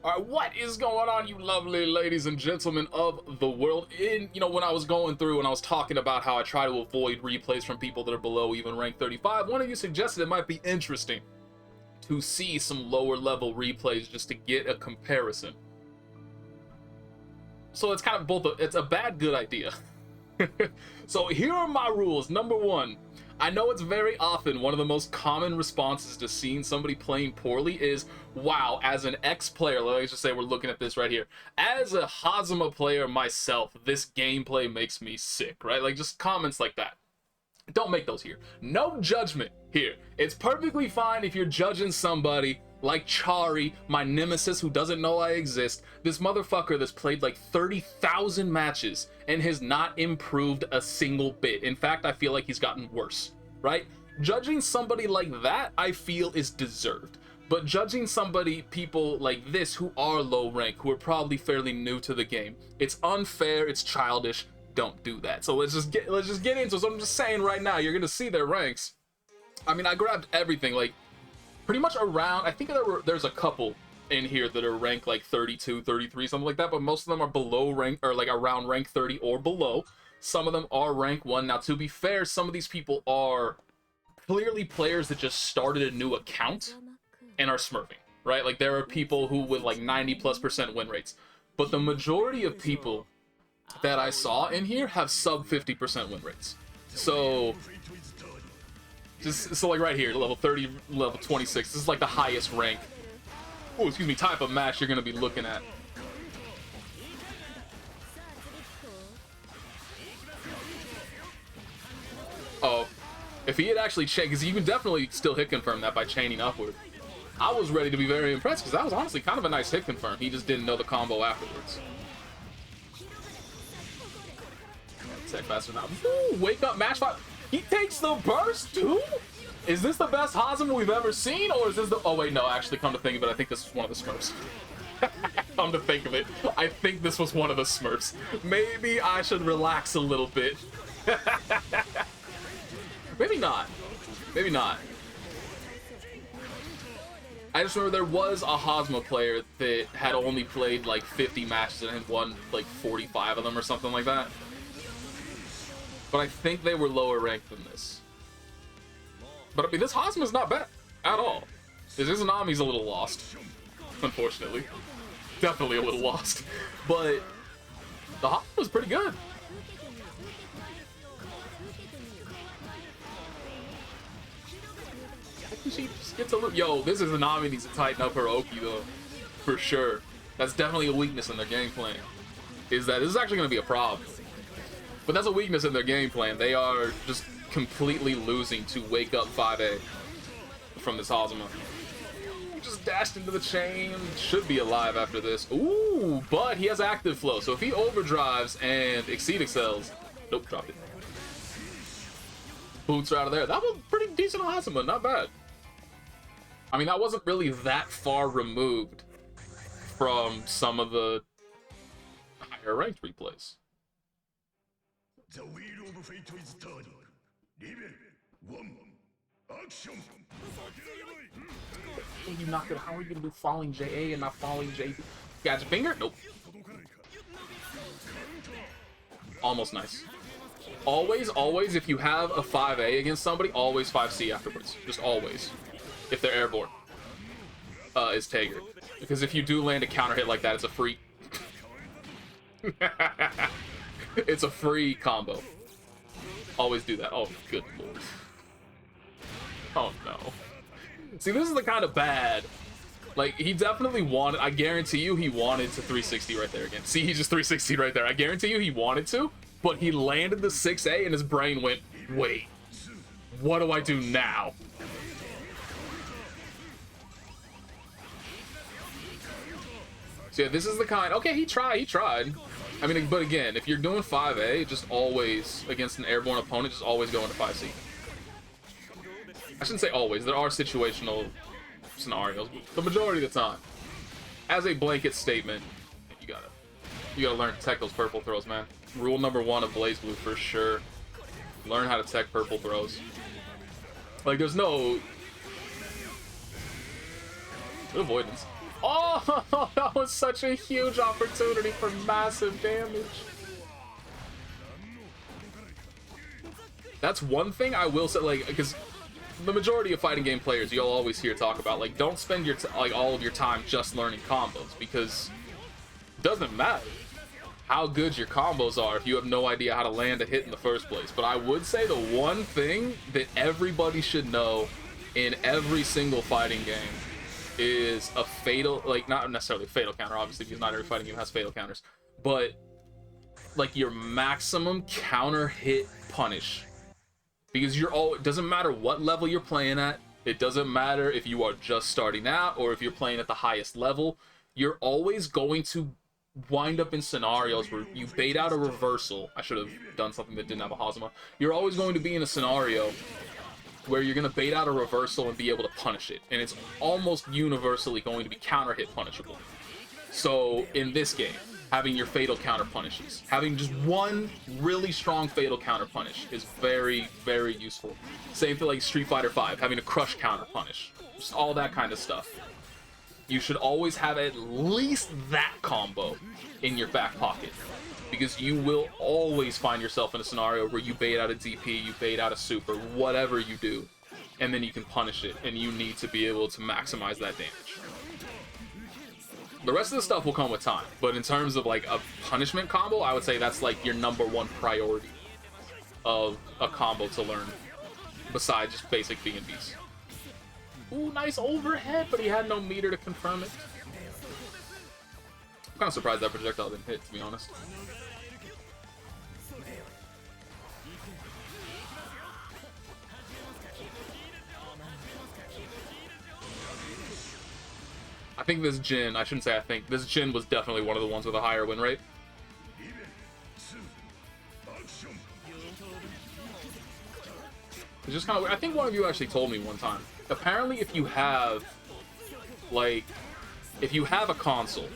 All right, what is going on, you lovely ladies and gentlemen of the world? When I was going through and I was talking about how I try to avoid replays from people that are below even rank 35, one of you suggested it might be interesting to see some lower level replays just to get a comparison. So it's kind of it's a bad good idea. So here are my rules. Number one, I know it's very often one of the most common responses to seeing somebody playing poorly is, wow, as an ex-player, let's just say we're looking at this right here, as a Hazama player myself, this gameplay makes me sick, right? Like, just comments like that. Don't make those here. No judgment here. It's perfectly fine if you're judging somebody like Chari, my nemesis who doesn't know I exist, this motherfucker that's played like 30,000 matches and has not improved a single bit. In fact, I feel like he's gotten worse, right? Judging somebody like that, I feel, is deserved. But judging people like this who are low rank, who are probably fairly new to the game, it's unfair, it's childish. Don't do that. So let's just get into it. So I'm just saying right now, you're gonna see their ranks. I mean, I grabbed everything, like pretty much around, I think there's a couple in here that are ranked like 32, 33, something like that, but most of them are below rank, or like around rank 30 or below. Some of them are rank 1. Now, to be fair, some of these people are clearly players that just started a new account and are smurfing, right? Like, there are people who with like 90+% win rates, but the majority of people that I saw in here have sub 50% win rates. So like right here, level 30, level 26, this is like the highest rank, type of match you're gonna be looking at. Oh, if he had actually chained, because you can definitely still hit confirm that by chaining upward. I was ready to be very impressed because that was honestly kind of a nice hit confirm. He just didn't know the combo afterwards. Tech faster now. Ooh, wake up, match 5. He takes the burst too? Is this the best Hazama we've ever seen, or is this the... Oh wait, no, actually, come to think of it, I think this was one of the Smurfs. Come to think of it, I think this was one of the Smurfs. Maybe I should relax a little bit. Maybe not. Maybe not. I just remember there was a Hazama player that had only played like 50 matches and had won like 45 of them or something like that. But I think they were lower ranked than this. But I mean, this Hazama's not bad at all. This Izanami's a little lost, unfortunately. Definitely a little lost. But the Hazama's pretty good. She just gets a little... Yo, this Izanami needs to tighten up her Oki though, for sure. That's definitely a weakness in their game plan. Is that this is actually going to be a problem. But that's a weakness in their game plan. They are just completely losing to wake up 5A from this Hazama. Just dashed into the chain. Should be alive after this. Ooh, but he has active flow. So if he overdrives and exceed excels... Nope, dropped it. Boots are out of there. That was pretty decent Hazama. Not bad. I mean, that wasn't really that far removed from some of the higher ranked replays. The wheel of fate is turning. Level 1. Action. How are you gonna do falling JA and not falling JB? Got your finger? Nope. Almost nice. Always, if you have a 5A against somebody, always 5C afterwards. Just always. If they're airborne. Is Tager. Because if you do land a counter hit like that, it's a free... It's a free combo. Always do that. Oh, good lord. Oh, no. See, this is the kind of bad... Like, he definitely wanted... I guarantee you he wanted to 360 right there again. See, he just 360 right there. I guarantee you he wanted to, but he landed the 6A and his brain went, wait, what do I do now? So yeah, this is the kind... Okay, he tried. I mean, but again, if you're doing 5A, just always, against an airborne opponent, just always go into 5C. I shouldn't say always. There are situational scenarios, but the majority of the time. As a blanket statement, you gotta learn to tech those purple throws, man. Rule number 1 of Blaze Blue for sure. Learn how to tech purple throws. Like, there's no... Good avoidance. Oh, That was such a huge opportunity for massive damage. That's one thing I will say, like, because the majority of fighting game players you'll always hear talk about, like, don't spend your all of your time just learning combos, because it doesn't matter how good your combos are if you have no idea how to land a hit in the first place. But I would say the one thing that everybody should know in every single fighting game is a fatal, like, not necessarily a fatal counter, obviously, because not every fighting game has fatal counters, but like your maximum counter hit punish. Because it doesn't matter what level you're playing at, it doesn't matter if you are just starting out or if you're playing at the highest level, you're always going to wind up in scenarios where you bait out a reversal. I should have done something that didn't have a Hazama. You're always going to be in a scenario where you're going to bait out a reversal and be able to punish it, and it's almost universally going to be counter hit punishable. So in this game, having your fatal counter punishes, having just one really strong fatal counter punish is very, very useful. Same for like Street Fighter V, having a crush counter punish, just all that kind of stuff. You should always have at least that combo in your back pocket, because you will always find yourself in a scenario where you bait out a DP, you bait out a super, whatever you do, and then you can punish it, and you need to be able to maximize that damage. The rest of the stuff will come with time, but in terms of like a punishment combo, I would say that's like your #1 priority of a combo to learn, besides just basic B&Bs. Ooh, nice overhead, but he had no meter to confirm it. I'm kind of surprised that projectile didn't hit, to be honest. I think this Jin, I shouldn't say I think, this Jin was definitely one of the ones with a higher win rate. It's just kind of weird. I think one of you actually told me one time. Apparently, if you have a console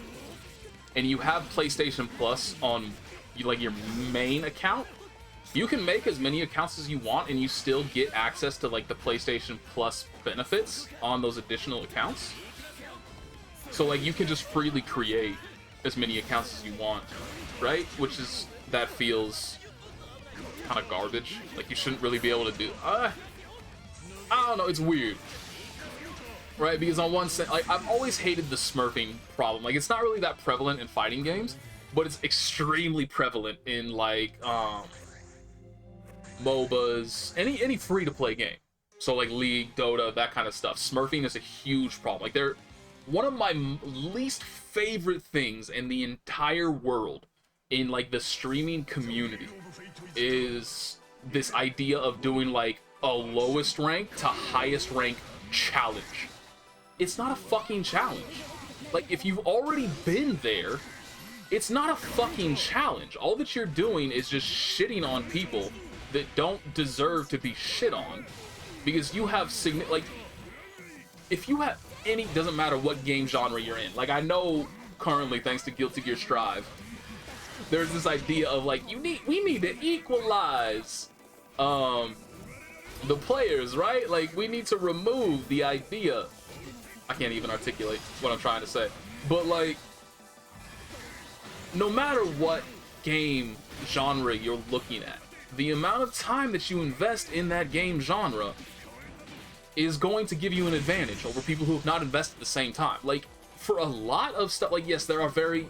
and you have PlayStation Plus on like your main account, you can make as many accounts as you want and you still get access to like the PlayStation Plus benefits on those additional accounts. So like you can just freely create as many accounts as you want, right? That feels kind of garbage. Like you shouldn't really be able to do. I don't know. It's weird, right? Because on one sense, like I've always hated the smurfing problem. Like it's not really that prevalent in fighting games, but it's extremely prevalent in like MOBAs, any free-to-play game. So like League, Dota, that kind of stuff. Smurfing is a huge problem. Like they're one of my least favorite things in the entire world in like the streaming community is this idea of doing like a lowest rank to highest rank challenge. It's not a fucking challenge. Like if you've already been there, it's not a fucking challenge. All that you're doing is just shitting on people that don't deserve to be shit on, because you have like if you have any, doesn't matter what game genre you're in. Like I know currently, thanks to Guilty Gear Strive, there's this idea of like we need to equalize the players, right? Like we need to remove the idea. I can't even articulate what I'm trying to say, but like no matter what game genre you're looking at, the amount of time that you invest in that game genre is going to give you an advantage over people who have not invested the same time. Like for a lot of stuff, like yes, there are very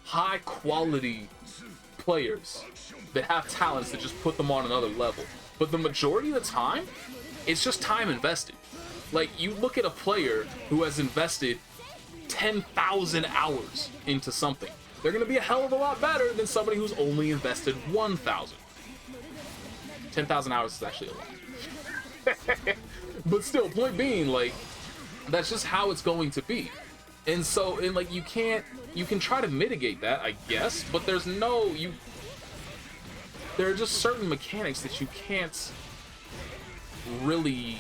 high quality players that have talents that just put them on another level, but the majority of the time it's just time invested. Like you look at a player who has invested 10,000 hours into something, they're gonna be a hell of a lot better than somebody who's only invested 1,000. 10,000 hours is actually a lot. But still, point being, like, that's just how it's going to be. And so, and like, you can try to mitigate that, I guess, but there are just certain mechanics that you can't really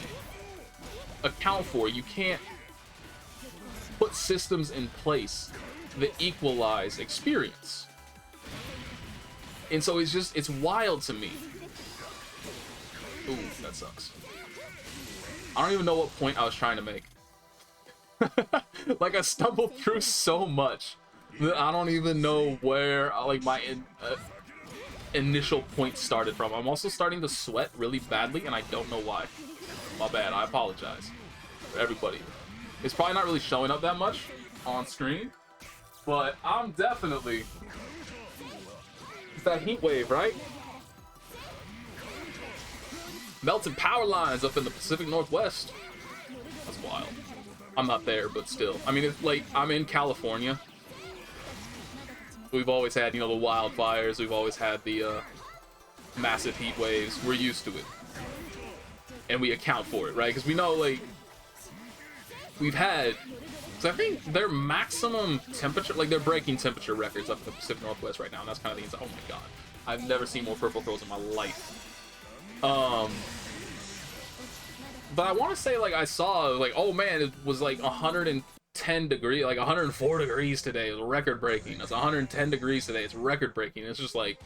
account for. You can't put systems in place that equalize experience. And so it's wild to me. Ooh, that sucks. I don't even know what point I was trying to make. Like, I stumbled through so much that I don't even know where, like, my initial point started from. I'm also starting to sweat really badly, and I don't know why. My bad. I apologize for everybody. It's probably not really showing up that much on screen, but I'm definitely... It's that heat wave, right? Melted power lines up in the Pacific Northwest. That's wild. I'm not there, but still. I mean, it's like, I'm in California. We've always had, you know, the wildfires. We've always had the massive heat waves. We're used to it. And we account for it, right? Because we know, like, we've had... So I think their maximum temperature, like, they're breaking temperature records up in the Pacific Northwest right now. And that's kind of the inside. Oh my god. I've never seen more purple throws in my life. But I want to say, like, I saw, like, oh man, it was like 110 degrees, like 104 degrees today. It was record breaking. It's 110 degrees today. It's record breaking. It's just like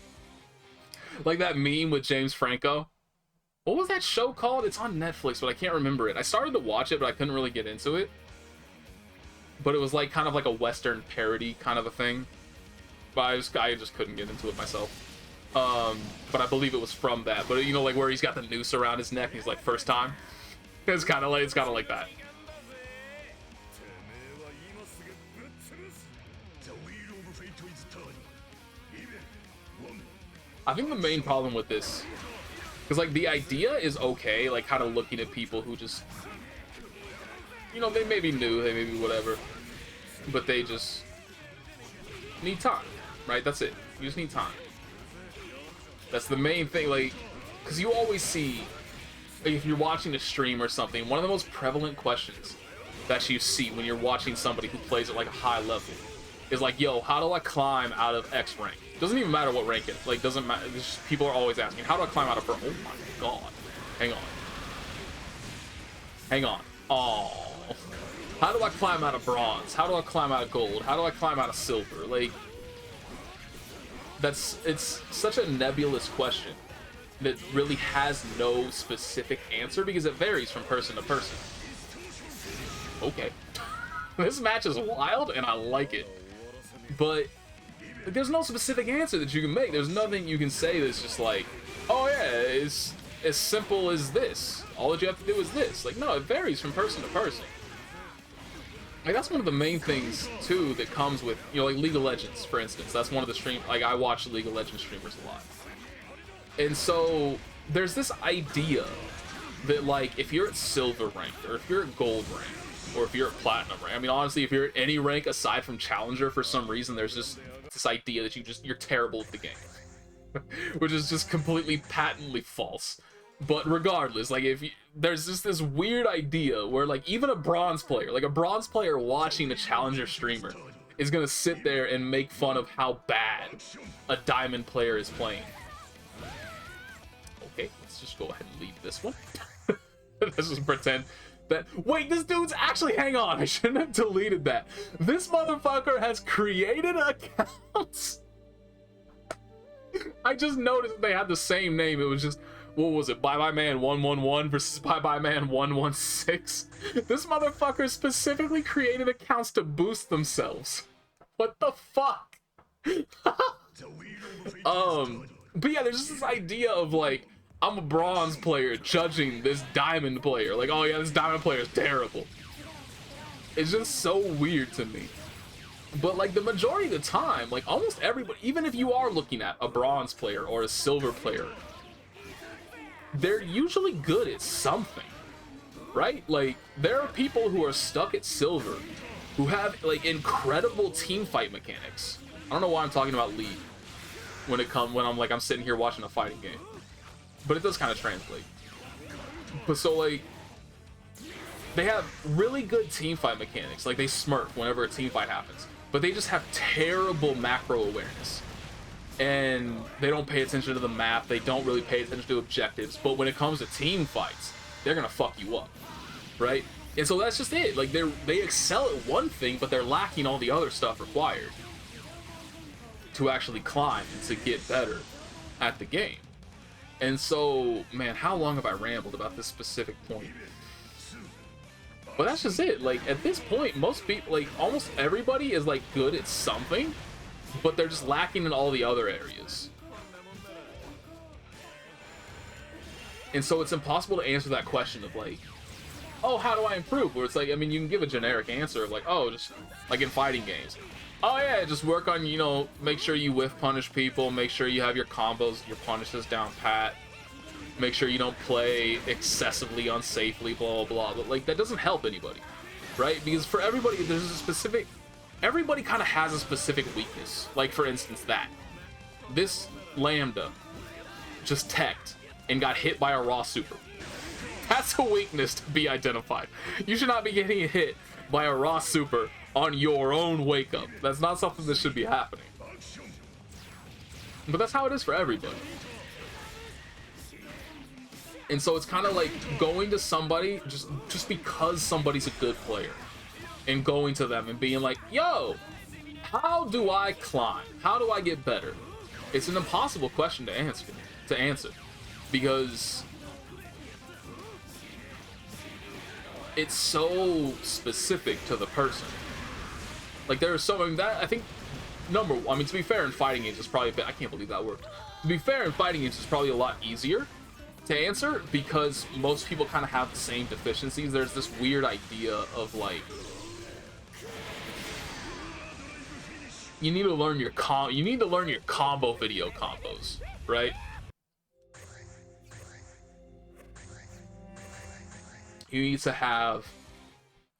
that meme with James Franco. What was that show called? It's on Netflix, but I can't remember it. I started to watch it, but I couldn't really get into it. But it was like kind of like a Western parody kind of a thing. But I just couldn't get into it myself. But I believe it was from that. But you know, like where he's got the noose around his neck and he's like, first time. It's kind of like that. I think the main problem with this, because like the idea is okay, like kind of looking at people who just, you know, they may be new, they may be whatever, but they just need time, right? That's it. You just need time. That's the main thing, like, because you always see, like, if you're watching a stream or something, one of the most prevalent questions that you see when you're watching somebody who plays at like a high level is like, yo, how do I climb out of X rank? Doesn't even matter what rank it is. Like, doesn't matter. Just, people are always asking, how do I climb out of... Oh my god. Hang on. Hang on. Oh. How do I climb out of bronze? How do I climb out of gold? How do I climb out of silver? Like, it's such a nebulous question that really has no specific answer because it varies from person to person. Okay. This match is wild and I like it. But there's no specific answer that you can make. There's nothing you can say that's just like, oh yeah, it's as simple as this. All that you have to do is this. Like, no, it varies from person to person. Like, that's one of the main things, too, that comes with, you know, like League of Legends, for instance. That's one of the like, I watch League of Legends streamers a lot. And so, there's this idea that, like, if you're at silver rank, or if you're at gold rank, or if you're at platinum rank, I mean, honestly, if you're at any rank aside from challenger, for some reason, there's just this idea that you're terrible at the game. Which is just completely patently false. But regardless, like, there's just this weird idea where, like, even a bronze player, like a bronze player watching a challenger streamer is gonna sit there and make fun of how bad a diamond player is playing. Okay, let's just go ahead and leave this one. Let's just pretend that, wait, this dude's actually, hang on, I shouldn't have deleted that. This motherfucker has created accounts. I just noticed they had the same name. It was just, what was it, Bye Bye Man 111 versus Bye Bye Man 116? This motherfucker specifically created accounts to boost themselves. What the fuck? But yeah, there's just this idea of like, I'm a bronze player judging this diamond player. Like, oh yeah, this diamond player is terrible. It's just so weird to me. But like the majority of the time, like almost everybody, even if you are looking at a bronze player or a silver player, they're usually good at something, right? Like, there are people who are stuck at silver who have like incredible team fight mechanics. I don't know why I'm talking about League when I'm sitting here watching a fighting game, but it does kind of translate. But so like, they have really good team fight mechanics. Like, they smurf whenever a team fight happens, but they just have terrible macro awareness. And they don't pay attention to the map, they don't really pay attention to objectives, but when it comes to team fights, they're gonna fuck you up, right? And so that's just it. Like, they excel at one thing, but they're lacking all the other stuff required to actually climb and to get better at the game. And so, man, how long have I rambled about this specific point? But that's just it. Like, at this point, most people, like, almost everybody is, like, good at something, but they're just lacking in all the other areas. And so it's impossible to answer that question of, like, oh, how do I improve? Where it's like, I mean, you can give a generic answer of, like, oh, just, like, in fighting games. Oh, yeah, just work on, you know, make sure you whiff punish people, make sure you have your combos, your punishes down pat. Make sure you don't play excessively unsafely, blah, blah, blah. But, like, that doesn't help anybody, right? Because for everybody, there's a specific... Everybody kind of has a specific weakness. Like, for instance, that. This Lambda just teched and got hit by a raw super. That's a weakness to be identified. You should not be getting hit by a raw super on your own wake-up. That's not something that should be happening. But that's how it is for everybody. And so it's kind of like going to somebody just because somebody's a good player, and going to them and being like, yo, how do I climb? How do I get better? It's an impossible question to answer because it's so specific to the person. Like, there is so, I mean, that, I think, I mean, to be fair, in fighting games, it's probably a bit, I can't believe that worked. To be fair, in fighting games, it's probably a lot easier to answer because most people kind of have the same deficiencies. There's this weird idea of, like, you need to learn your combo video combos, right? You need to have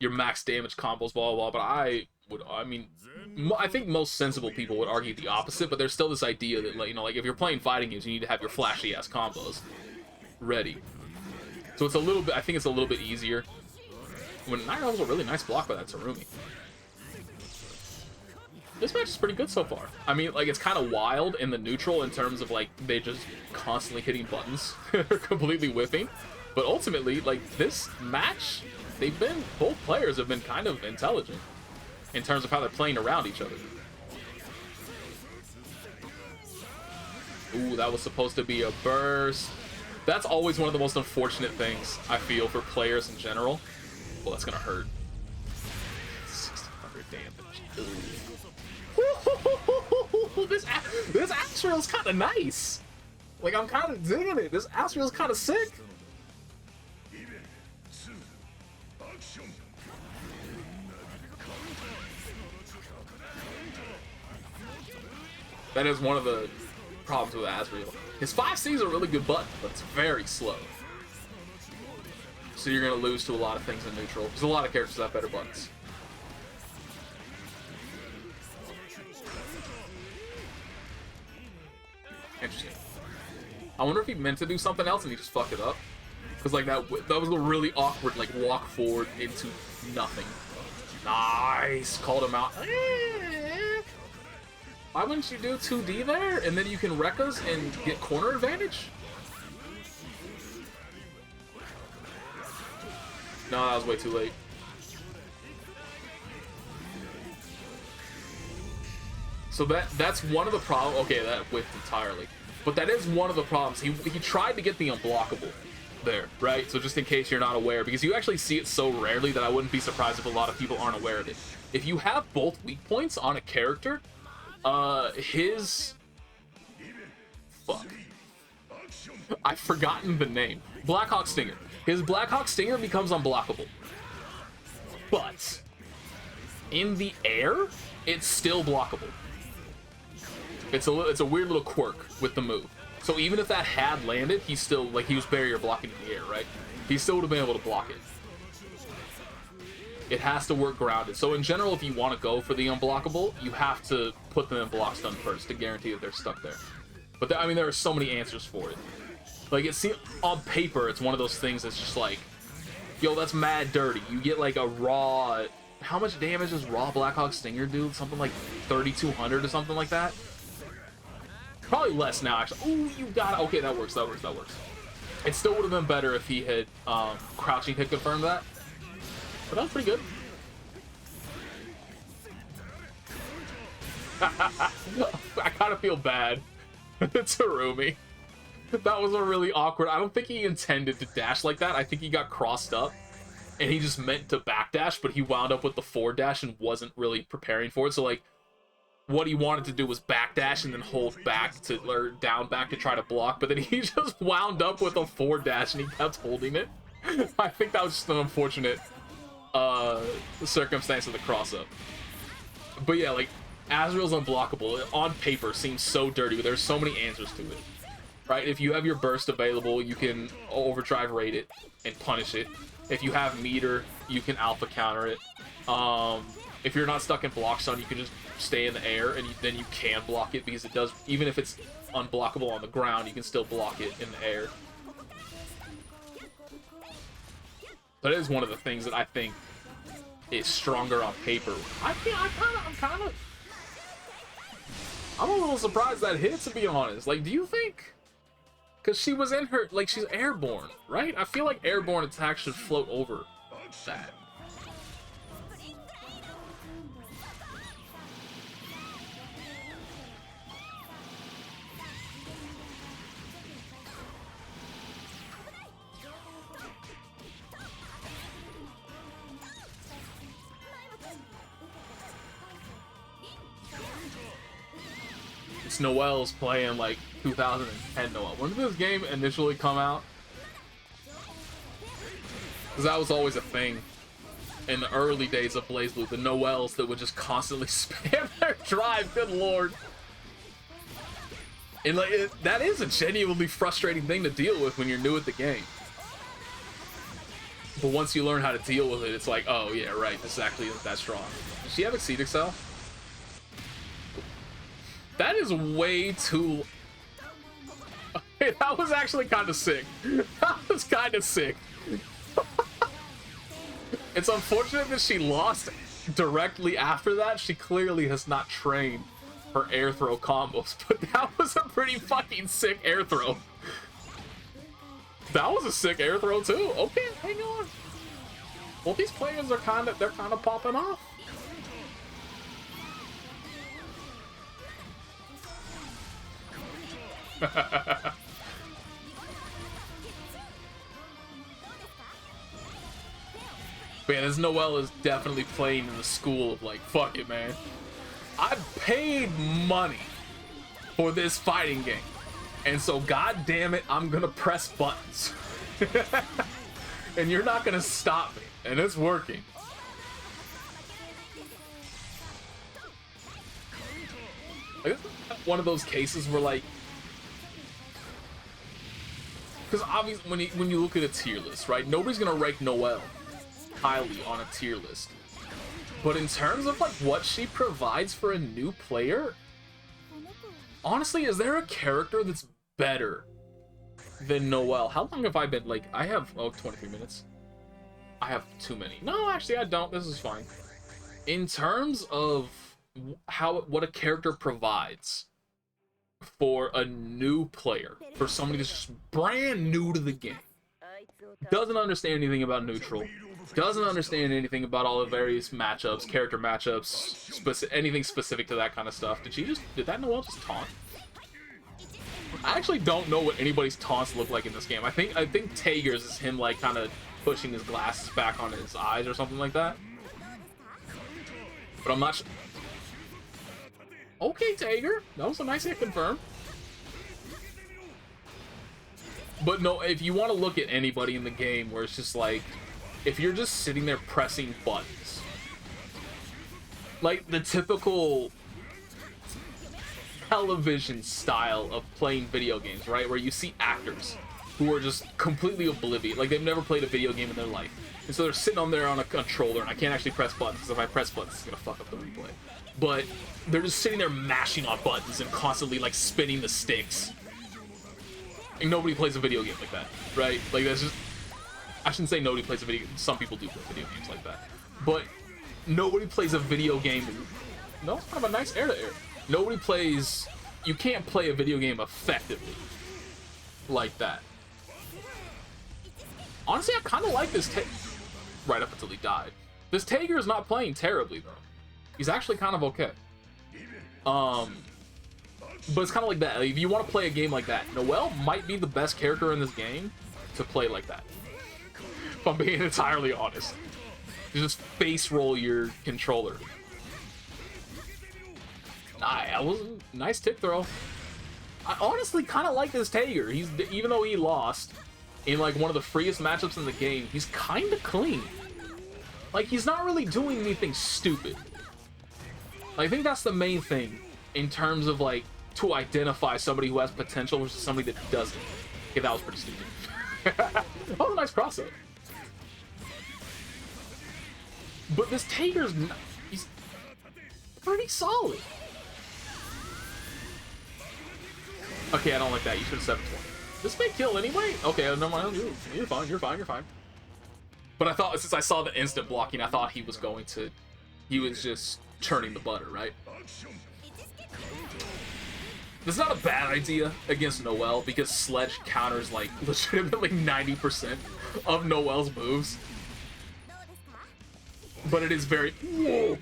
your max damage combos, blah blah blah. But I think most sensible people would argue the opposite. But there's still this idea that, like, you know, like, if you're playing fighting games, you need to have your flashy ass combos ready. So it's a little bit, I think it's a little bit easier. When that was a really nice block by that Terumi. This match is pretty good so far. I mean, like, it's kind of wild in the neutral in terms of, like, they just constantly hitting buttons. They're completely whiffing. But ultimately, like, this match, both players have been kind of intelligent in terms of how they're playing around each other. Ooh, that was supposed to be a burst. That's always one of the most unfortunate things, I feel, for players in general. Well, that's gonna hurt. 1600 damage. This Azrael's kind of nice. Like, I'm kind of digging it. This Azrael's kind of sick. That is one of the problems with Azrael. His 5C's a really good button, but it's very slow. So you're going to lose to a lot of things in neutral. There's a lot of characters that have better buttons. Interesting. I wonder if he meant to do something else and he just fucked it up. Because, like, that was a really awkward, like, walk forward into nothing. Nice! Called him out. Why wouldn't you do 2D there? And then you can wreck us and get corner advantage? No, that was way too late. So that's one of the problems. Okay, that whiffed entirely. But that is one of the problems. He tried to get the unblockable there, right? So just in case you're not aware, because you actually see it so rarely that I wouldn't be surprised if a lot of people aren't aware of it. If you have both weak points on a character, fuck. I've forgotten the name. Blackhawk Stinger. His Blackhawk Stinger becomes unblockable. But in the air, it's still blockable. It's a weird little quirk with the move. So even if that had landed, he's still, like, he was barrier blocking in the air, right? He still would have been able to block it. It has to work grounded. So in general, if you want to go for the unblockable, you have to put them in block stun first to guarantee that they're stuck there. But I mean, there are so many answers for it. Like, it seems on paper, it's one of those things that's just like, yo, that's mad dirty. You get like a raw. How much damage does raw Blackhawk Stinger do? Something like 3,200 or something like that. Probably less now, actually. Ooh, you got it. Okay, that works. That works. That works. It still would have been better if he had crouching hit confirmed that. But that was pretty good. I kind of feel bad. Terumi. That was a really awkward. I don't think he intended to dash like that. I think he got crossed up. and he just meant to backdash, but he wound up with the forward dash and wasn't really preparing for it. So like, what he wanted to do was backdash and then hold back to, or down back to try to block, but then he just wound up with a forward dash and he kept holding it. I think that was just an unfortunate circumstance of the cross-up. But yeah, like, Azrael's unblockable on paper seems so dirty, but there's so many answers to it. Right? If you have your burst available, you can overdrive rate it and punish it. If you have meter, you can alpha counter it. If you're not stuck in block stun, you can just stay in the air, and then you can block it, because it does, even if it's unblockable on the ground, you can still block it in the air. That is one of the things that I think is stronger on paper. I'm a little surprised that hit, to be honest. Like, do you think? Because she was in her, like, she's airborne, right? I feel like airborne attacks should float over that. It's Noel's playing like 2010 Noel. When did this game initially come out? Because that was always a thing in the early days of BlazBlue, the Noels that would just constantly spam their drive. Good lord. And like, that is a genuinely frustrating thing to deal with when you're new at the game. But once you learn how to deal with it, it's like, oh yeah, right, this actually isn't that strong. Does she have Exceed Excel? That is way too... Okay, that was actually kind of sick. That was kind of sick. It's unfortunate that she lost directly after that. She clearly has not trained her air throw combos, but that was a pretty fucking sick air throw. That was a sick air throw too. Okay, hang on. Well, these players are kind of popping off. But yeah, this Noel is definitely playing in the school of like, fuck it, man. I paid money for this fighting game, and so god damn it, I'm gonna press buttons. And you're not gonna stop me, and it's working. Like, one of those cases where like, because obviously when you look at a tier list, right, nobody's gonna rank Noel highly on a tier list, but in terms of like what she provides for a new player, honestly, is there a character that's better than Noel? How long have I been, like, I have, oh, 23 minutes. I have too many. No, actually I don't. This is fine. In terms of what a character provides for a new player, for somebody that's just brand new to the game, doesn't understand anything about neutral, doesn't understand anything about all the various matchups, character matchups, anything specific to that kind of stuff. Did that Noel just taunt? I actually don't know what anybody's taunts look like in this game. I think Tager's is him like kind of pushing his glasses back on his eyes or something like that. But I'm not sure. Okay, Tager. That was a nice hit confirm. But no, if you want to look at anybody in the game where it's just like, if you're just sitting there pressing buttons, like the typical television style of playing video games, right? Where you see actors who are just completely oblivious, like they've never played a video game in their life. And so they're sitting on there on a controller, and I can't actually press buttons, because if I press buttons, it's gonna fuck up the replay. But they're just sitting there mashing on buttons and constantly like spinning the sticks. And nobody plays a video game like that, right? Like, that's just, I shouldn't say nobody plays a video game. Some people do play video games like that. But nobody plays a video game. No, it's kind of a nice air-to-air. Nobody plays, you can't play a video game effectively like that. Honestly, I kind of like this right up until he died. This Tager is not playing terribly, though. He's actually kind of okay. But it's kind of like that. Like, if you want to play a game like that, Noel might be the best character in this game to play like that. If I'm being entirely honest. You just face roll your controller. That was a nice tip throw. I honestly kind of like this Tager. Even though he lost in like one of the freest matchups in the game, he's kind of clean. Like, he's not really doing anything stupid. I think that's the main thing in terms of like to identify somebody who has potential versus somebody that doesn't. Okay, that was pretty stupid. That was a nice crossover. But this Tager's he's pretty solid. Okay, I don't like that. You should have 720. This may kill anyway. Okay, never mind. You're fine. You're fine. You're fine. But I thought, since I saw the instant blocking, I thought he was going to. He was just churning the butter, right? This is not a bad idea against Noel because Sledge counters like legitimately 90% of Noel's moves. But it is very. Whoa.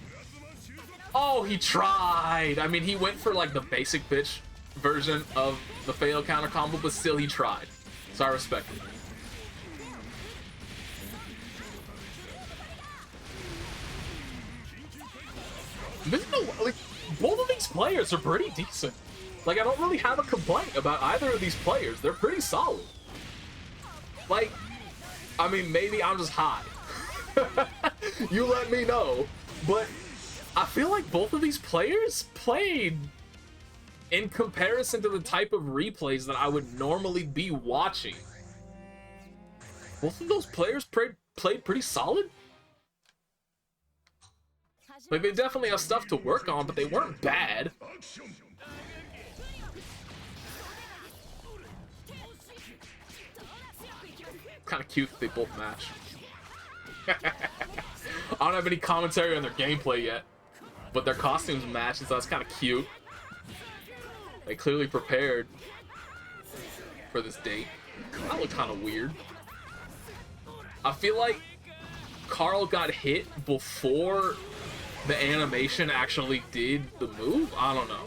Oh, he tried. I mean, he went for like the basic bitch version of the fatal counter combo, but still he tried. So I respect it. Like, both of these players are pretty decent. Like, I don't really have a complaint about either of these players. They're pretty solid. Like, I mean, maybe I'm just high. You let me know. But I feel like both of these players played in comparison to the type of replays that I would normally be watching. Both of those players played pretty solid. Like, they definitely have stuff to work on, but they weren't bad. Kind of cute that they both match. I don't have any commentary on their gameplay yet, but their costumes match, so that's kind of cute. They clearly prepared for this date. That looked kind of weird. I feel like Carl got hit before the animation actually did the move? I don't know.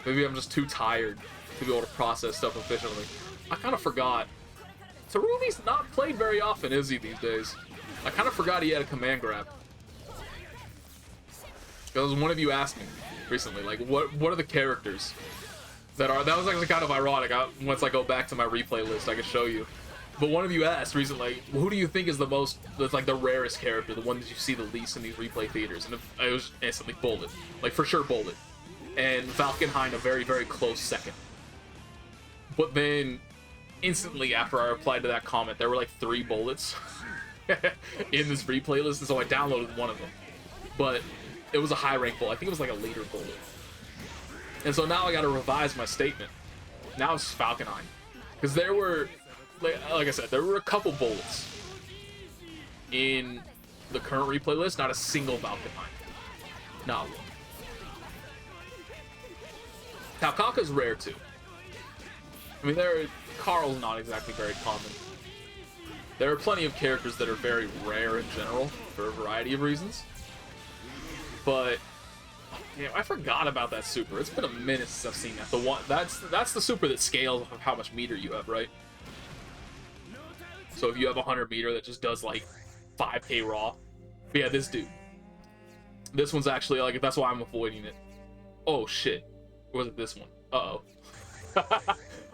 Maybe I'm just too tired to be able to process stuff efficiently. I kind of forgot. Terumi's not played very often, is he, these days? I kind of forgot he had a command grab. Because one of you asked me recently, like, what are the characters that are... That was actually kind of ironic. Once I go back to my replay list, I can show you. But one of you asked recently, who do you think is the most, that's like the rarest character, the one that you see the least in these replay theaters? And it was instantly Bullet. Like, for sure Bullet. And Valkenheim a very, very close second. But then, instantly after I replied to that comment, there were like 3 Bullets in this replay list, and so I downloaded one of them. But it was a high rank bullet. I think it was like a leader bullet. And so now I gotta revise my statement. Now it's Valkenheim. Because there were... Like I said, there were a couple bullets in the current replay list, not a single Valkenheim. Not one. Taukaka's rare too. I mean, Carl's not exactly very common. There are plenty of characters that are very rare in general for a variety of reasons. But yeah, I forgot about that super. It's been a minute since I've seen that. The one that's the super that scales of how much meter you have, right? So if you have 100 meter that just does like 5k raw. But yeah, this dude. This one's actually like, that's why I'm avoiding it. Oh shit. Or was it this one? Uh-oh.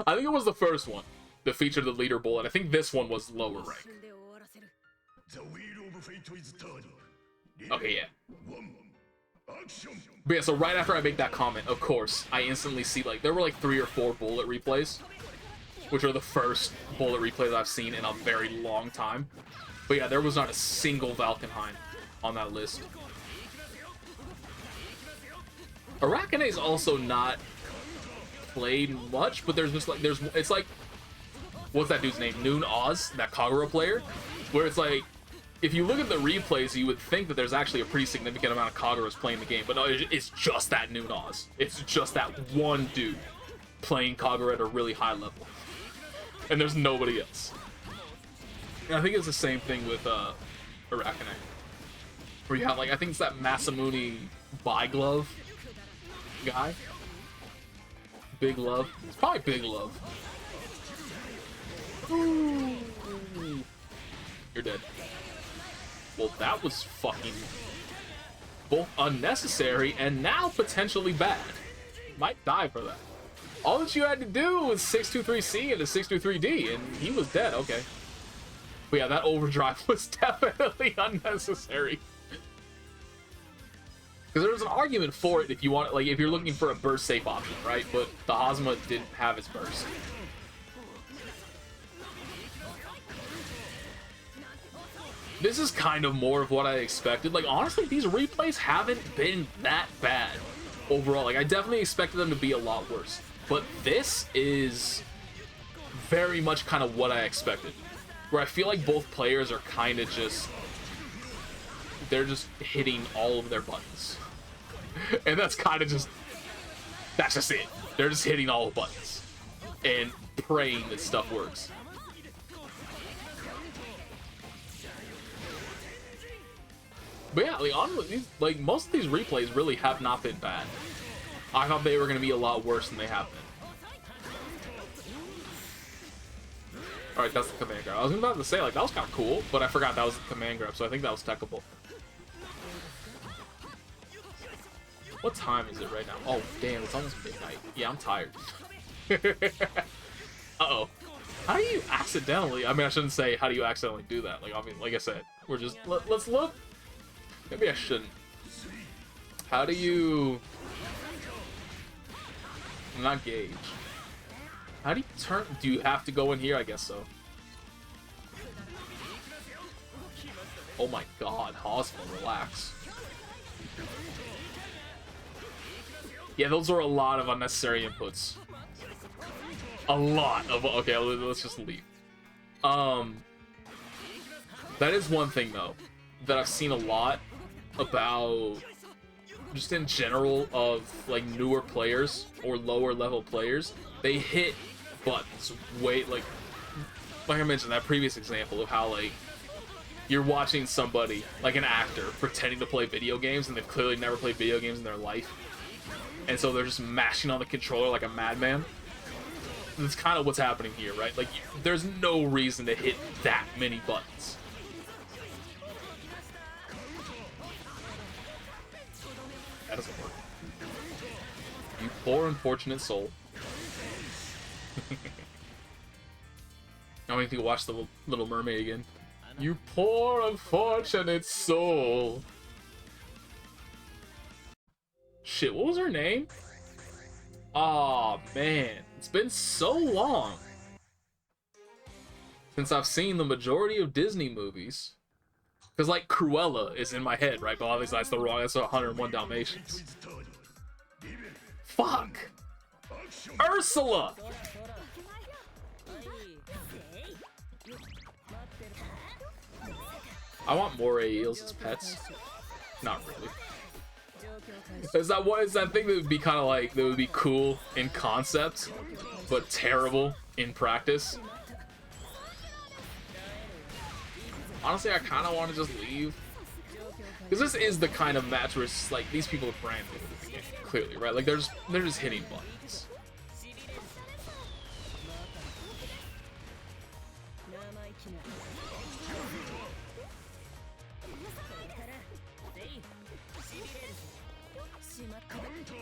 I think it was the first one that featured the leader bullet. I think this one was lower rank. Okay, yeah. But yeah, so right after I make that comment, of course, I instantly see like, there were like 3 or 4 bullet replays, which are the first bullet replays I've seen in a very long time. But yeah, there was not a single Valkenheim on that list. Aracane's also not played much, but there's just like, it's like, what's that dude's name? Noon Oz, that Kagura player, where it's like, if you look at the replays, you would think that there's actually a pretty significant amount of Kaguras playing the game, but no, it's just that Noon Oz. It's just that one dude playing Kagura at a really high level. And there's nobody else. And I think it's the same thing with Aracane. Where you have, like, I think it's that Masamune Bi-Glove guy. Big Love. It's probably Big Love. Ooh. You're dead. Well, that was fucking both unnecessary and now potentially bad. Might die for that. All that you had to do was 623C and a 623D, and he was dead. Okay. But yeah, that overdrive was definitely unnecessary. Because there was an argument for it if you want, like, if you're looking for a burst safe option, right? But the Hazama didn't have its burst. This is kind of more of what I expected. Like, honestly, these replays haven't been that bad overall. Like, I definitely expected them to be a lot worse. But this is very much kind of what I expected. Where I feel like both players are kind of just... they're just hitting all of their buttons. And that's kind of just... that's just it. They're just hitting all the buttons. And praying that stuff works. But yeah, like, honestly, like, most of these replays really have not been bad. I thought they were going to be a lot worse than they have been. Alright, that's the command grab. I was about to say, like, that was kind of cool, but I forgot that was the command grab, so I think that was techable. What time is it right now? Oh, damn, it's almost midnight. Yeah, I'm tired. Uh-oh. How do you accidentally... I mean, I shouldn't say, how do you accidentally do that? Like, I mean, like I said, we're just... Let's look. Maybe I shouldn't. How do you... not gauge. How do you turn? Do you have to go in here? I guess so. Oh my god, Hazama, relax. Yeah, those are a lot of unnecessary inputs. A lot of... okay, let's just leave. That is one thing, though, that I've seen a lot about... just in general of, like, newer players or lower level players. They hit buttons way, like I mentioned, that previous example of how, like, you're watching somebody, like an actor, pretending to play video games, and they've clearly never played video games in their life. And so they're just mashing on the controller like a madman. That's kind of what's happening here, right? Like, there's no reason to hit that many buttons. That doesn't work. You poor unfortunate soul. I don't think you watch The Little Mermaid again. You poor unfortunate soul. Shit, what was her name? Aw, man. It's been so long since I've seen the majority of Disney movies. Because, like, Cruella is in my head, right? But obviously that's the wrong... that's 101 Dalmatians. Fuck! Ursula! I want more eels as pets. Not really. Is that thing that would be kind of like... that would be cool in concept, but terrible in practice? Honestly, I kind of want to just leave. Because this is the kind of match where it's like, these people are brand new at the beginning, clearly, right? Like, they're just hitting buttons.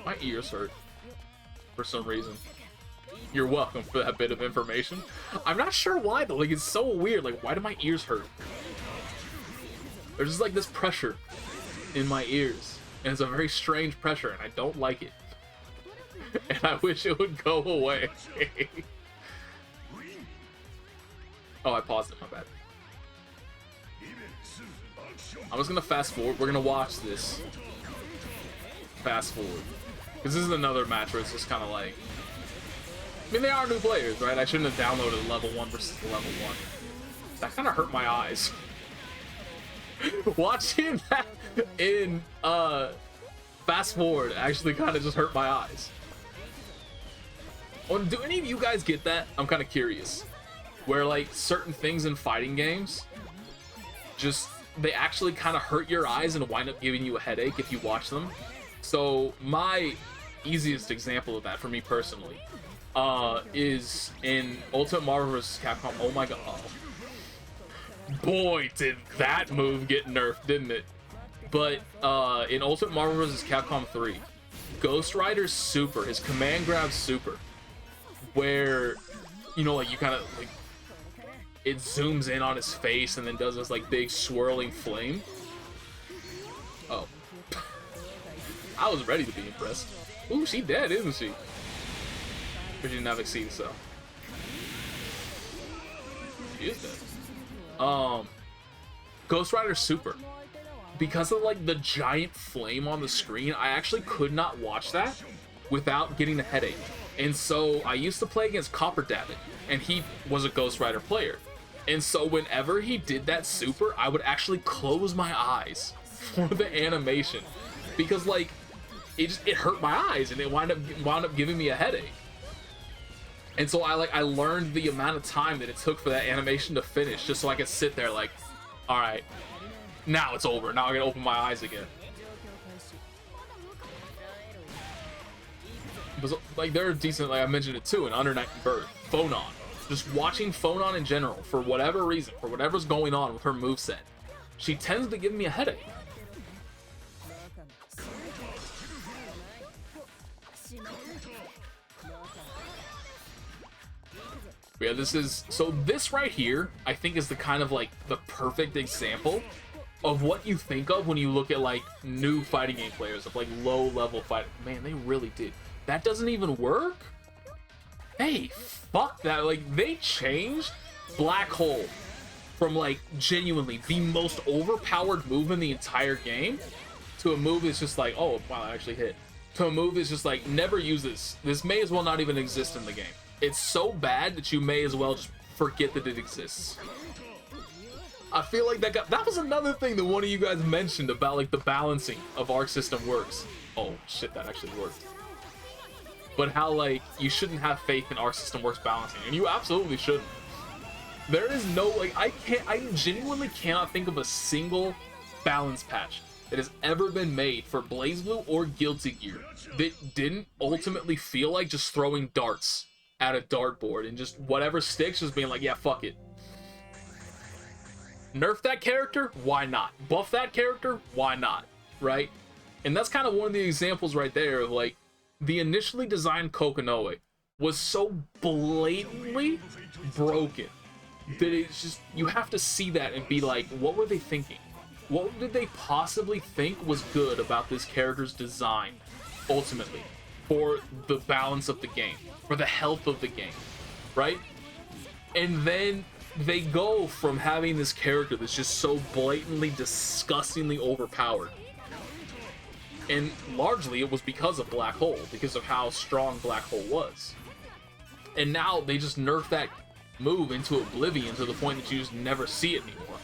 My ears hurt. For some reason. You're welcome for that bit of information. I'm not sure why, though. Like, it's so weird. Like, why do my ears hurt? There's just, like, this pressure in my ears. And it's a very strange pressure, and I don't like it. And I wish it would go away. Oh, I paused it. My bad. I was gonna fast forward. We're gonna watch this. Fast forward. Because this is another match where it's just kind of like... I mean, they are new players, right? I shouldn't have downloaded level 1 versus level 1. That kind of hurt my eyes. Watching that in fast forward actually kind of just hurt my eyes. Do any of you guys get that? I'm kind of curious. Where, like, certain things in fighting games just... they actually kind of hurt your eyes and wind up giving you a headache if you watch them. So my easiest example of that for me personally is in Ultimate Marvel vs. Capcom. Oh my god. Boy, did that move get nerfed, didn't it? But in Ultimate Marvel vs. Capcom 3, Ghost Rider's super, his command grab super, where, you know, like you kind of like it zooms in on his face and then does this like big swirling flame. Oh, I was ready to be impressed. Ooh, she dead, isn't she? But she didn't have Exceed, so she is dead. Ghost Rider super, because of like the giant flame on the screen, I actually could not watch that without getting a headache. And so I used to play against Copper Dabbit, and he was a Ghost Rider player. And so whenever he did that super, I would actually close my eyes for the animation, because like it hurt my eyes and it wound up giving me a headache. And so I learned the amount of time that it took for that animation to finish, just so I could sit there like, all right, now it's over. Now I gotta open my eyes again. But like they're decent, like I mentioned it too, in Under Night Birth, Phonon. Just watching Phonon in general, for whatever reason, for whatever's going on with her moveset, she tends to give me a headache. Yeah, this right here, I think, is the kind of like the perfect example of what you think of when you look at like new fighting game players, of like low level fighting. Man, they really did. That doesn't even work? Hey, fuck that. Like, they changed Black Hole from like genuinely the most overpowered move in the entire game to a move that's just like, oh wow, that actually hit, to a move that's just like, never use this. This may as well not even exist in the game. It's so bad that you may as well just forget that it exists. I feel like that was another thing that one of you guys mentioned about like the balancing of Arc System Works. Oh shit, that actually worked. But how like you shouldn't have faith in Arc System Works balancing, and you absolutely shouldn't. There is no like, I genuinely cannot think of a single balance patch that has ever been made for BlazBlue or Guilty Gear that didn't ultimately feel like just throwing darts at a dartboard and just whatever sticks, just being like, yeah, fuck it. Nerf that character? Why not? Buff that character? Why not? Right? And that's kind of one of the examples right there of like, the initially designed Kokonoe was so blatantly broken that it's just, you have to see that and be like, what were they thinking? What did they possibly think was good about this character's design, ultimately, for the balance of the game, for the health of the game, right? And then they go from having this character that's just so blatantly, disgustingly overpowered. And largely it was because of Black Hole, because of how strong Black Hole was. And now they just nerf that move into oblivion to the point that you just never see it anymore.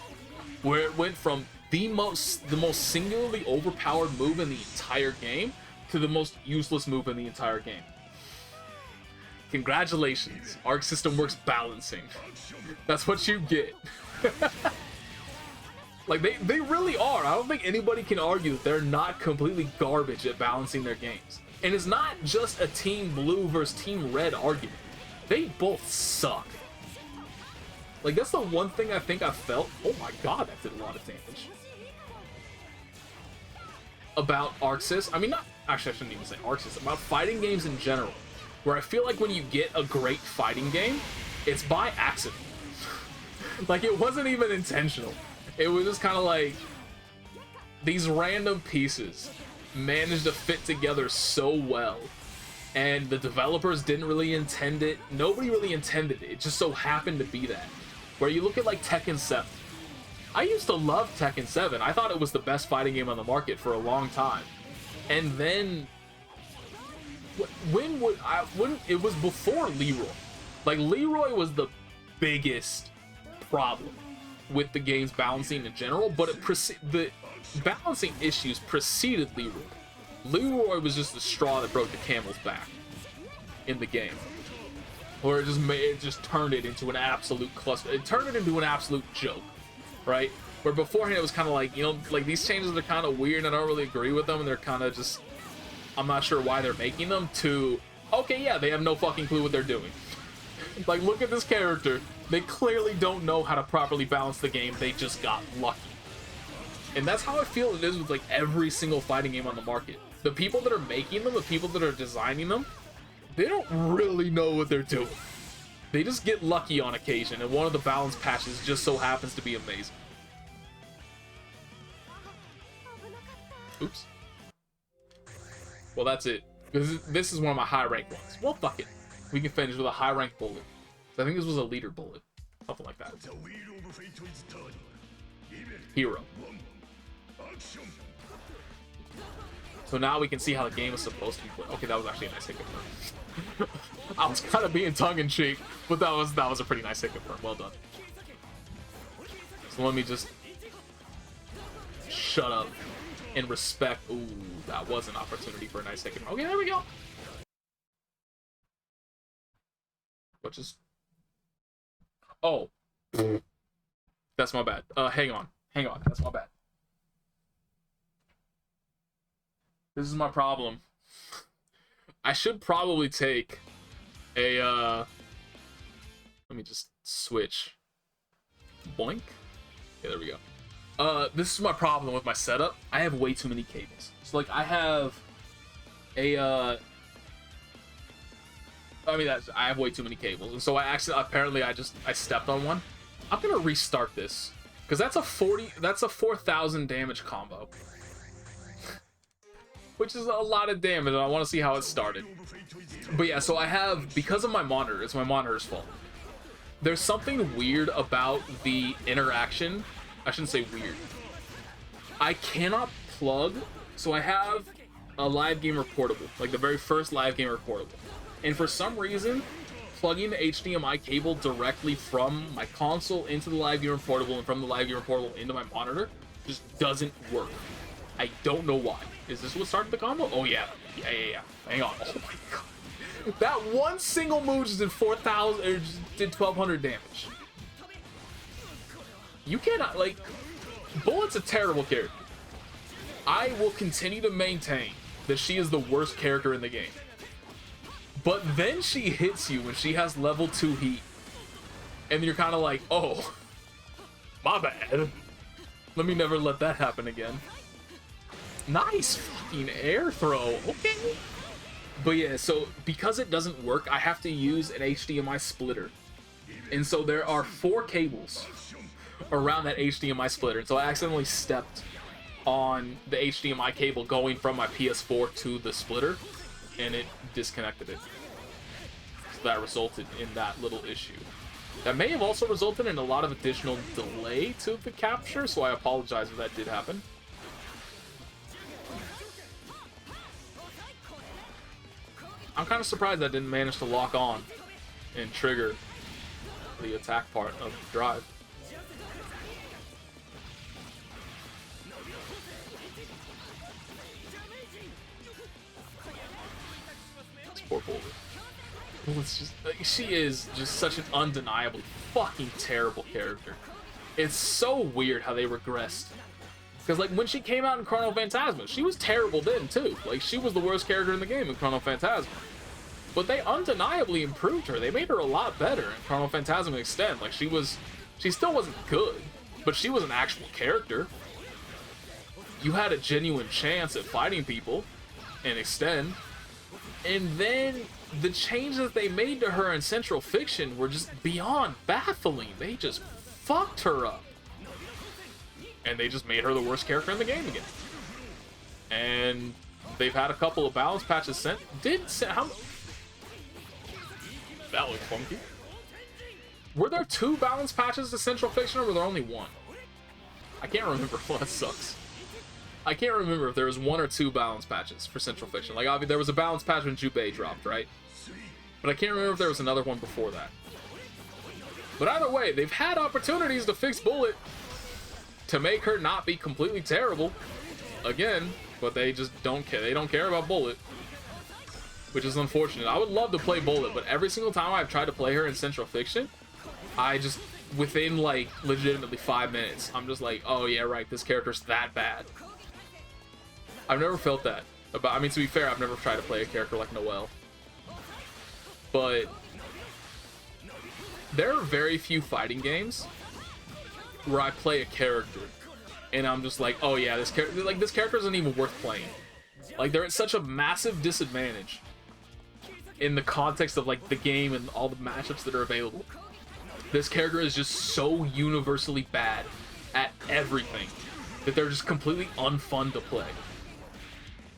Where it went from the most singularly overpowered move in the entire game to the most useless move in the entire game. Congratulations, Arc System Works balancing. That's what you get. Like, they really are. I don't think anybody can argue that they're not completely garbage at balancing their games. And it's not just a Team Blue versus Team Red argument. They both suck. Like, that's the one thing I think I felt. Oh my god, that did a lot of damage. About ArcSys. I mean, not. Actually, I shouldn't even say ArcSys. About fighting games in general. Where I feel like when you get a great fighting game, it's by accident. Like, it wasn't even intentional. It was just kind of like these random pieces managed to fit together so well, and the developers didn't really intend it. Nobody really intended it. It just so happened to be that. Where you look at like Tekken 7. I used to love Tekken 7. I thought it was the best fighting game on the market for a long time. And then when it was before Leroy. Like, Leroy was the biggest problem with the game's balancing in general, but the balancing issues preceded Leroy. Leroy was just the straw that broke the camel's back in the game, where it just turned it into an absolute cluster. It turned it into an absolute joke, right? Where beforehand it was kind of like, you know, like, these changes are kind of weird and I don't really agree with them, and they're kind of just, I'm not sure why they're making them, to, okay, yeah, they have no fucking clue what they're doing. Like, look at this character. They clearly don't know how to properly balance the game. They just got lucky. And that's how I feel it is with, like, every single fighting game on the market. The people that are making them, the people that are designing them, they don't really know what they're doing. They just get lucky on occasion, and one of the balance patches just so happens to be amazing. Oops. Well, that's it. This is one of my high-ranked ones. Well, fuck it. We can finish with a high-ranked bullet. I think this was a leader bullet. Something like that. Hero. So now we can see how the game is supposed to be played. Okay, that was actually a nice hit confirm. I was kind of being tongue-in-cheek, but that was a pretty nice hit confirm. Well done. So let me just shut up and respect. Ooh, that was an opportunity for a nice hit confirm. Okay, there we go. What just... Oh. That's my bad. Hang on. That's my bad. This is my problem. I should probably take a, let me just switch. Boink. Okay, there we go. This is my problem with my setup. I have way too many cables. So, like, I have a, I have way too many cables. And so apparently I stepped on one. I'm gonna restart this. Because that's a 4,000 damage combo. Which is a lot of damage, and I want to see how it started. But yeah, so I have, because of my monitor, it's my monitor's fault. There's something weird about the interaction. I shouldn't say weird. I cannot plug, so I have a Live Gamer portable, like the very first Live Gamer portable. And for some reason, plugging the HDMI cable directly from my console into the Live Gamer portable and from the Live Gamer portable into my monitor just doesn't work. I don't know why. Is this what started the combo? Oh yeah. Yeah. Hang on. Oh my god. That one single move just did 4,000 or just did 1,200 damage. You cannot, like, Bullet's a terrible character. I will continue to maintain that she is the worst character in the game. But then she hits you when she has level 2 heat. And you're kind of like, oh, my bad. Let me never let that happen again. Nice fucking air throw. Okay. But yeah, so because it doesn't work, I have to use an HDMI splitter. And so there are 4 cables around that HDMI splitter. And so I accidentally stepped on the HDMI cable going from my PS4 to the splitter, and it disconnected it. So that resulted in that little issue. That may have also resulted in a lot of additional delay to the capture, so I apologize if that did happen. I'm kind of surprised I didn't manage to lock on and trigger the attack part of the drive. This poor Bullet. Bullet's just, like, she is just such an undeniably fucking terrible character. It's so weird how they regressed. Because, like, when she came out in Chrono Phantasma, she was terrible then, too. Like, she was the worst character in the game in Chrono Phantasma. But they undeniably improved her. They made her a lot better in Chrono Phantasma Extend. Like, she still wasn't good, but she was an actual character. You had a genuine chance at fighting people in Extend. And then the changes they made to her in Central Fiction were just beyond baffling. They just fucked her up. And they just made her the worst character in the game again. And they've had a couple of balance patches sent. How? That looked funky. Were there 2 balance patches to Central Fiction, or were there only 1? I can't remember. Well, that sucks. I can't remember if there was 1 or 2 balance patches for Central Fiction. Like, obviously, there was a balance patch when Jubei dropped, right? But I can't remember if there was another one before that. But either way, they've had opportunities to fix Bullet to make her not be completely terrible again, but they just don't care. They don't care about Bullet, which is unfortunate. I would love to play Bullet, but every single time I've tried to play her in Central Fiction, I just, within, like, legitimately 5 minutes, I'm just like, oh yeah, right, this character's that bad. I've never felt that. But, I mean, to be fair, I've never tried to play a character like Noel. But there are very few fighting games where I play a character and I'm just like, oh yeah, this character isn't even worth playing. Like, they're at such a massive disadvantage in the context of like the game and all the matchups that are available. This character is just so universally bad at everything that they're just completely unfun to play.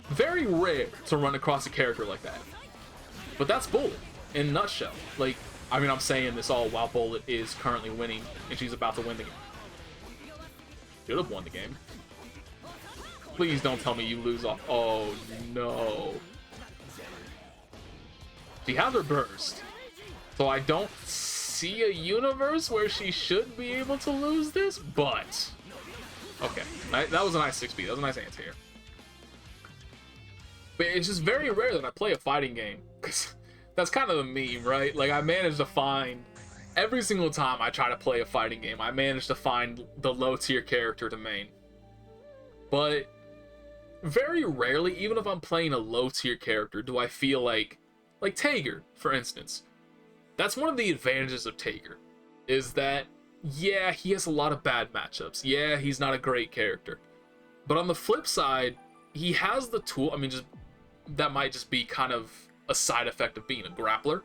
Very rare to run across a character like that. But that's Bullet in a nutshell. Like, I mean, I'm saying this all while Bullet is currently winning and she's about to win the game. Should have won the game. Please don't tell me you lose off. Oh no. She has her burst. So I don't see a universe where she should be able to lose this, but okay. That was a nice 6B. That was a nice anti-air. But it's just very rare that I play a fighting game, because that's kind of the meme, right? Like, I managed to find, every single time I try to play a fighting game, I manage to find the low tier character to main. But very rarely, even if I'm playing a low tier character, do I feel like Tager, for instance. That's one of the advantages of Tager, is that, yeah, he has a lot of bad matchups. Yeah, he's not a great character. But on the flip side, he has the tool, I mean, just that might just be kind of a side effect of being a grappler,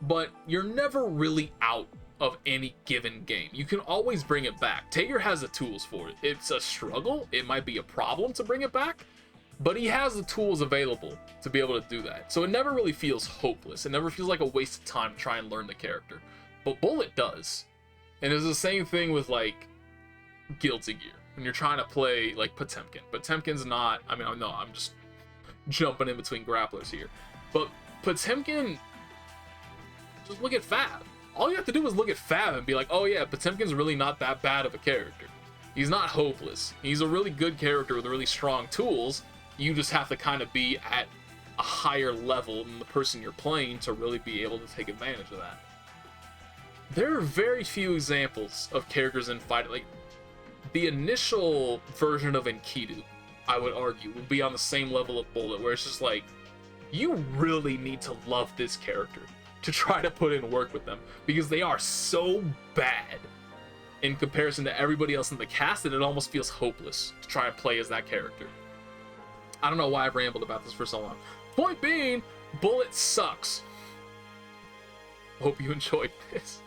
but you're never really out of any given game. You can always bring it back. Tager has the tools for it. It's a struggle. It might be a problem to bring it back, but he has the tools available to be able to do that. So it never really feels hopeless. It never feels like a waste of time to try and learn the character. But Bullet does. And it's the same thing with, like, Guilty Gear. When you're trying to play, like, Potemkin. Potemkin's not... I mean, no, I'm just jumping in between grapplers here. But Potemkin... Just look at Fab. All you have to do is look at Fab and be like, oh yeah, Potemkin's really not that bad of a character. He's not hopeless. He's a really good character with really strong tools. You just have to kind of be at a higher level than the person you're playing to really be able to take advantage of that. There are very few examples of characters in fighting. Like, the initial version of Enkidu, I would argue, would be on the same level of Bullet, where it's just like, you really need to love this character to try to put in work with them, because they are so bad in comparison to everybody else in the cast that it almost feels hopeless to try and play as that character. I don't know why I've rambled about this for so long. Point being, Bullet sucks. Hope you enjoyed this.